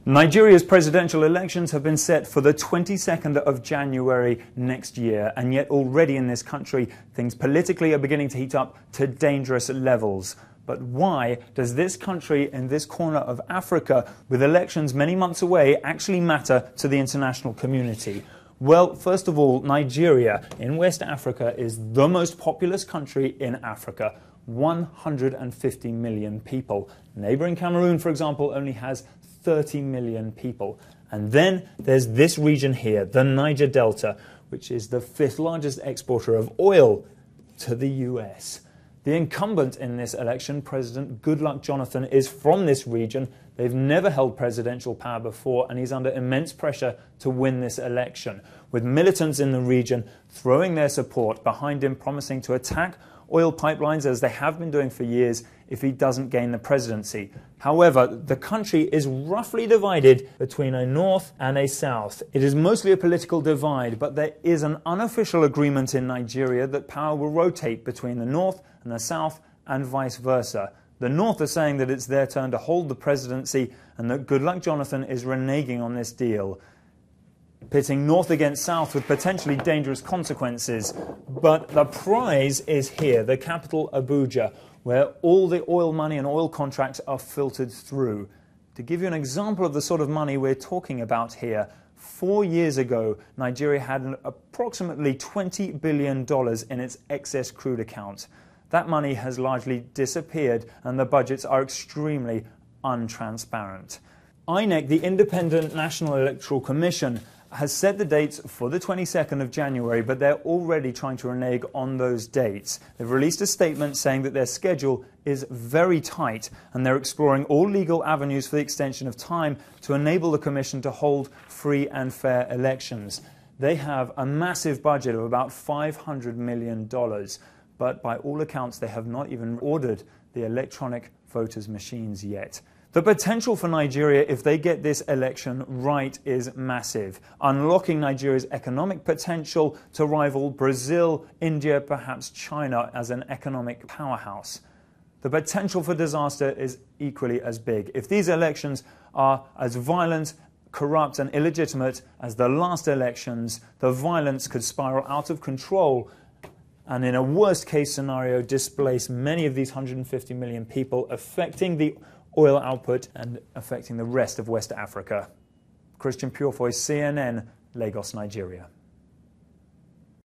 Nigeria's presidential elections have been set for the 22nd of January next year, and yet already in this country, things politically are beginning to heat up to dangerous levels. But why does this country in this corner of Africa, with elections many months away, actually matter to the international community? Well, first of all, Nigeria in West Africa is the most populous country in Africa. 150 million people. Neighboring Cameroon, for example, only has 30 million people. And then there's this region here, the Niger Delta, which is the 5th largest exporter of oil to the US. The incumbent in this election, President Goodluck Jonathan, is from this region. They've never held presidential power before, and he's under immense pressure to win this election, with militants in the region throwing their support behind him, promising to attack oil pipelines, as they have been doing for years, if he doesn't gain the presidency. However, the country is roughly divided between a north and a south. It is mostly a political divide, but there is an unofficial agreement in Nigeria that power will rotate between the north and the south and vice versa. The north are saying that it's their turn to hold the presidency and that Goodluck Jonathan is reneging on this deal, pitting north against south with potentially dangerous consequences. But the prize is here, the capital Abuja, where all the oil money and oil contracts are filtered through. To give you an example of the sort of money we're talking about here, 4 years ago, Nigeria had approximately $20 billion in its excess crude account. That money has largely disappeared, and the budgets are extremely untransparent. INEC, the Independent National Electoral Commission, has set the dates for the 22nd of January, but they're already trying to renege on those dates. They've released a statement saying that their schedule is very tight, and they're exploring all legal avenues for the extension of time to enable the Commission to hold free and fair elections. They have a massive budget of about $500 million, but by all accounts they have not even ordered the electronic voters' machines yet. The potential for Nigeria, if they get this election right, is massive, unlocking Nigeria's economic potential to rival Brazil, India, perhaps China as an economic powerhouse. The potential for disaster is equally as big. If these elections are as violent, corrupt and illegitimate as the last elections, the violence could spiral out of control and, in a worst-case scenario, displace many of these 150 million people, affecting the oil output and affecting the rest of West Africa. Christian Purefoy, CNN, Lagos, Nigeria.